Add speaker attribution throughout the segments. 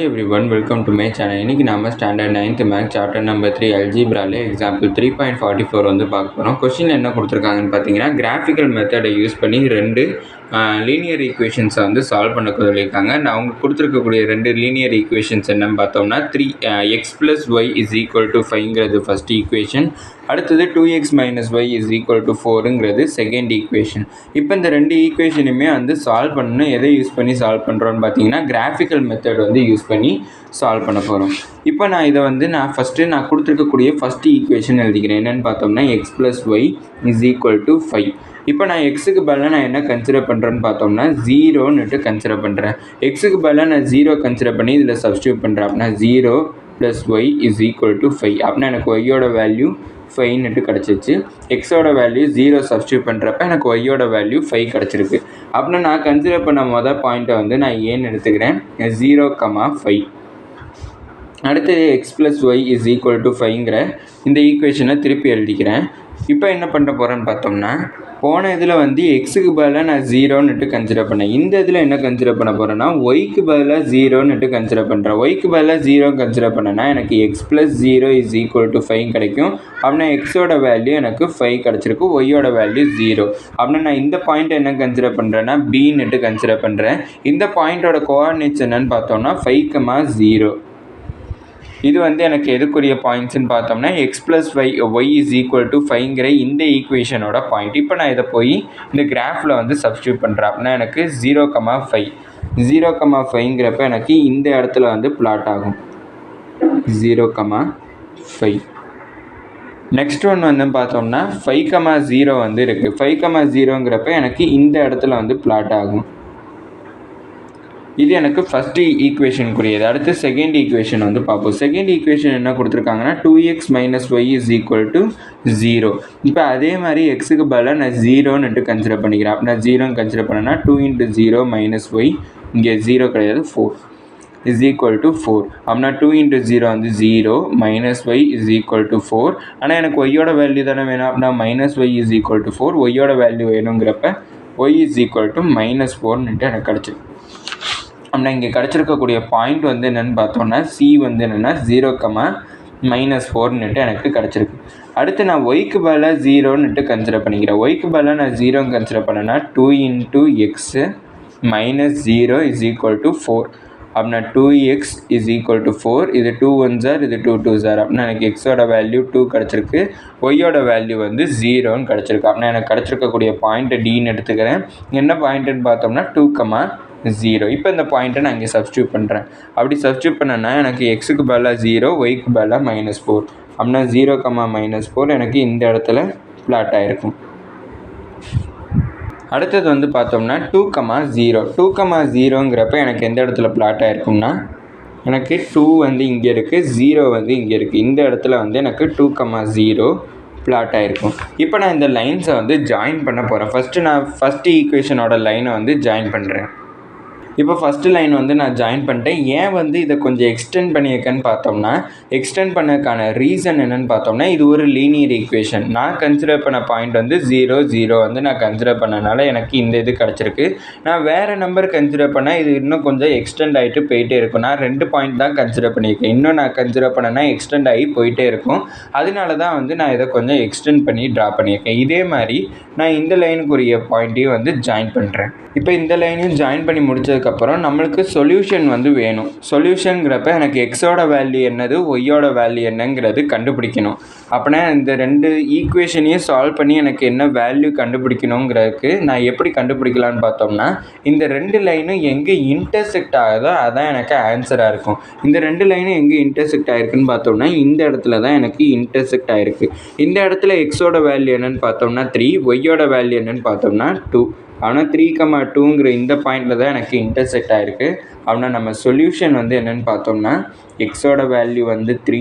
Speaker 1: everyone, welcome to my channel. இன்னைக்கு நாம standard 9th maths chapter number 3 அல்ஜிப்ரால example 3.44 வந்து பார்க்க போகிறோம். கொஸ்டின் என்ன கொடுத்துருக்காங்கன்னு பார்த்தீங்கன்னா, கிராஃபிக்கல் மெத்தடை யூஸ் பண்ணி ரெண்டு லீனியர் ஈக்குவேஷன்ஸை வந்து சால்வ் பண்ண சொல்லியிருக்காங்க. அவங்க கொடுத்துருக்கக்கூடிய ரெண்டு லீனியர் ஈக்குவேஷன்ஸ் என்னன்னு பார்த்தோம்னா 3x + y = 5ங்கிறது ஃபர்ஸ்ட் ஈக்குவேஷன், அடுத்தது 2x - y = 4ங்கிறது செகண்ட் ஈக்குவேஷன். இப்போ இந்த ரெண்டு ஈக்குவேஷனுமே வந்து சால்வ் பண்ணணும். எதை யூஸ் பண்ணி சால்வ் பண்ணுறோன்னு பார்த்தீங்கன்னா, கிராஃபிக்கல் மெத்தட் வந்து யூஸ் பண்ணி சால்வ் பண்ண போகிறோம். இப்போ நான் இதை வந்து நான் கொடுத்துருக்கக்கூடிய ஃபஸ்ட் ஈக்குவேஷன் எழுதிக்கிறேன். என்னென்னு பார்த்தோம்னா x + y = 5. இப்போ நான் எக்ஸுக்கு பதிலாக நான் என்ன கன்சிடர் பண்ணுறேன்னு பார்த்தோம்னா 0ன்னுட்டு கன்சிடர் பண்ணுறேன். எக்ஸுக்கு பதிலாக நான் 0 கன்சிடர் பண்ணி இதில் சப்ஸ்டியூட் பண்ணுறேன். அப்படின்னா 0 + y = 5. அப்படின்னா எனக்கு ஒய்யோட வேல்யூ 5ன்னுட்டு கிடச்சிச்சு. எக்ஸோட வேல்யூ 0 சப்ஸ்டியூட் பண்ணுறப்ப எனக்கு ஒய்யோட வேல்யூ 5 கிடச்சிருக்கு. அப்படின்னா நான் கன்சிடர் பண்ண பாயிண்ட்டை வந்து நான் ஏன்னு எடுத்துக்கிறேன் 0,5. அடுத்தது x + y = 5ங்கிற இந்த ஈக்குவேஷனை திருப்பி எழுதிக்கிறேன். இப்போ என்ன பண்ண போகிறேன்னு பார்த்தோம்னா, போன இதில் வந்து எக்ஸுக்கு பதிலாக நான் 0ன்னுட்டு கன்சிடர் பண்ணேன். இந்த இதில் என்ன கன்சிடர் பண்ண போகிறேன்னா ஒய்க்கு பதிலாக 0ன்னுட்டு கன்சிடர் பண்ணுறேன். ஒய்க்கு பதிலாக 0 கன்சிடர் பண்ணேன்னா எனக்கு x + 0 = 5 கிடைக்கும். அப்படின்னா எக்ஸோட வேல்யூ எனக்கு 5 கிடச்சிருக்கு, ஒய்யோட வேல்யூ 0. அப்படின்னா நான் இந்த பாயிண்ட் என்ன கன்சிடர் பண்ணுறேன்னா பின்னுட்டு கன்சிடர் பண்ணுறேன். இந்த பாயிண்டோட கோஆர்டினேட்ஸ் என்னன்னு பார்த்தோம்னா 5,0. இது வந்து எனக்கு எதுக்குரிய பாயிண்ட்ஸ்ன்னு பார்த்தோம்னா x + y = 5ங்கிற இந்த ஈக்குவேஷனோட பாயிண்ட். இப்போ நான் இதை போய் இந்த கிராஃபில் வந்து சப்ஸ்டியூட் பண்ணுறேன். அப்படின்னா எனக்கு 0,5 0,5ங்கிறப்ப எனக்கு இந்த இடத்துல வந்து பிளாட் ஆகும் 0,5. நெக்ஸ்ட் ஒன் வந்து பார்த்தோம்னா 5,0 வந்து இருக்குது. 5,0ங்கிறப்ப எனக்கு இந்த இடத்துல வந்து பிளாட் ஆகும். இது எனக்கு ஃபஸ்ட்டு ஈக்குவேஷனுக்குரியது. அடுத்து செகண்ட் ஈக்குவேஷன் வந்து பார்ப்போம். செகண்ட் ஈக்குவேஷன் என்ன கொடுத்துருக்காங்கன்னா 2x - y = 0. இப்போ அதே மாதிரி எக்ஸுக்கு பதிலாக நான் 0ன்னுட்டு கன்சிடர் பண்ணிக்கிறேன். அப்படின்னா 0ன்னு கன்சிடர் பண்ணேன்னா 2 × 0 - y, இங்கே 0 கிடையாது 4 = 4. அப்படின்னா 2 × 0 வந்து 0 - y = 4. ஆனால் எனக்கு ஒய்யோட வேல்யூ தானே வேணும். அப்படின்னா -y = 4, ஒய்யோட வேல்யூ வேணுங்கிறப்ப y = -4ன்னுட்டு எனக்கு கிடச்சிருக்கு. அப்படின்னா இங்கே கிடச்சிருக்கக்கூடிய பாயிண்ட் வந்து என்னென்னு பார்த்தோம்னா சி வந்து என்னென்னா 0,-4ன்னுட்டு எனக்கு கிடச்சிருக்கு. அடுத்து நான் ஒய்க்கு பதிலாக 0ன்னுட்டு கன்சிடர் பண்ணிக்கிறேன். ஒய்க்கு பதிலாக நான் 0 கன்சிடர் பண்ணேன்னா 2 × x - 0 = 4. அப்படின்னா 2x = 4. இது 2 1s are, இது 2 2s are. அப்படின்னா எனக்கு எக்ஸோட வேல்யூ 2 கிடச்சிருக்கு, ஒய்யோட வேல்யூ வந்து 0ன்னு கிடச்சிருக்கு. அப்படின்னா எனக்கு கிடச்சிருக்கக்கூடிய பாயிண்ட்டை டின்னு எடுத்துக்கிறேன். என்ன பாயிண்ட்டுன்னு பார்த்தோம்னா 2,0. இப்போ இந்த பாயிண்ட்டை நான் இங்கே சப்ஸ்டியூட் பண்ணுறேன். அப்படி சப்ஸ்டியூட் பண்ணேன்னா எனக்கு எக்ஸுக்கு பதிலாக 0, ஒய்க்கு பதிலாக -4. அப்படின்னா 0,-4 எனக்கு இந்த இடத்துல பிளாட் ஆகிருக்கும். அடுத்தது வந்து பார்த்தோம்னா 2,0. 2,0ங்கிறப்ப எனக்கு எந்த இடத்துல பிளாட் ஆகிருக்கும்னா எனக்கு 2 வந்து இங்கே இருக்குது, 0 வந்து இங்கே இருக்குது. இந்த இடத்துல வந்து எனக்கு 2,0 பிளாட் ஆகிருக்கும். இப்போ நான் இந்த லைன்ஸை வந்து ஜாயின் பண்ண போகிறேன். ஃபஸ்ட்டு ஈக்குவேஷனோட லைனை வந்து ஜாயின் பண்ணுறேன். இப்போ ஃபஸ்ட்டு லைன் வந்து நான் ஜாயின் பண்ணிட்டேன். ஏன் வந்து இதை கொஞ்சம் எக்ஸ்டெண்ட் பண்ணியிருக்கேன்னு பார்த்தோம்னா, எக்ஸ்டெண்ட் பண்ணதுக்கான ரீசன் என்னென்னு பார்த்தோம்னா, இது ஒரு லீனியர் ஈக்குவேஷன். நான் கன்சிடர் பண்ண பாயிண்ட் வந்து 0 0 வந்து நான் கன்சிடர் பண்ணனால எனக்கு இந்த இது கிடச்சிருக்கு. நான் வேறு நம்பர் கன்சிடர் பண்ணால் இது இன்னும் கொஞ்சம் எக்ஸ்டெண்ட் ஆகிட்டு போயிட்டே இருக்கும். நான் 2 பாயிண்ட் தான் கன்சிடர் பண்ணியிருக்கேன். இன்னும் நான் கன்சிடர் பண்ணேன்னா எக்ஸ்டெண்ட் ஆகி போயிட்டே இருக்கும். அதனால தான் வந்து நான் இதை கொஞ்சம் எக்ஸ்டெண்ட் பண்ணி ட்ரா பண்ணியிருக்கேன். இதே மாதிரி நான் இந்த லைனுக்குரிய பாயிண்ட்டையும் வந்து ஜாயின் பண்ணுறேன். இப்போ இந்த லைனையும் ஜாயின் பண்ணி முடிச்சதுக்கப்புறம் நம்மளுக்கு சொல்யூஷன் வந்து வேணும். சொல்யூஷனுங்கிறப்ப எனக்கு எக்ஸோட வேல்யூ என்னது, ஒய்யோட வேல்யூ என்னங்கிறது கண்டுபிடிக்கணும். அப்படின்னா இந்த ரெண்டு ஈக்குவேஷனையும் சால்வ் பண்ணி எனக்கு என்ன வேல்யூ கண்டுபிடிக்கணுங்கிறதுக்கு நான் எப்படி கண்டுபிடிக்கலான்னு பார்த்தோம்னா, இந்த ரெண்டு லைனும் எங்கே இன்டர்செக்ட் ஆகுதோ அதான் எனக்கு ஆன்சராக இருக்கும். இந்த ரெண்டு லைனும் எங்கே இன்டர்செக்ட் ஆகிருக்குன்னு பார்த்தோம்னா இந்த இடத்துல தான் எனக்கு இன்டர்செக்ட் ஆகிருக்கு. இந்த இடத்துல எக்ஸோட வேல்யூ என்னென்னு பார்த்தோம்னா 3, ஒய்யோட வேல்யூ என்னென்னு பார்த்தோம்னா 2. ஆனால் 3,2ங்கிற இந்த பாயிண்டில் தான் எனக்கு இன்டர்செக்ட் ஆகிருக்கு. அப்படின்னா நம்ம சொல்யூஷன் வந்து என்னென்னு பார்த்தோம்னா எக்ஸோட வேல்யூ வந்து 3,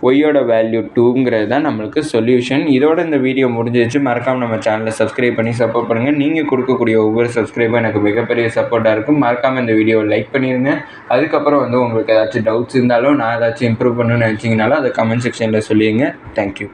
Speaker 1: ஒய்யோட வேல்யூ 2ங்கிறது தான் நம்மளுக்கு சொல்யூஷன். இதோட இந்த வீடியோ முடிஞ்சிச்சு. மறக்காமல் நம்ம சேனலை சப்ஸ்கிரைப் பண்ணி சப்போர்ட் பண்ணுங்கள். நீங்கள் கொடுக்கக்கூடிய ஒவ்வொரு சப்ஸ்கிரைபும் எனக்கு மிகப்பெரிய சப்போர்ட்டாக இருக்கும். மறக்காமல் இந்த வீடியோவை லைக் பண்ணிடுங்க. அதுக்கப்புறம் வந்து உங்களுக்கு ஏதாச்சும் டவுட்ஸ் இருந்தாலும், நான் ஏதாச்சும் இம்ப்ரூவ் பண்ணணும்னு நினச்சிங்கனாலும் அதை கமெண்ட் செக்ஷனில் சொல்லிடுங்க. தேங்க்யூ.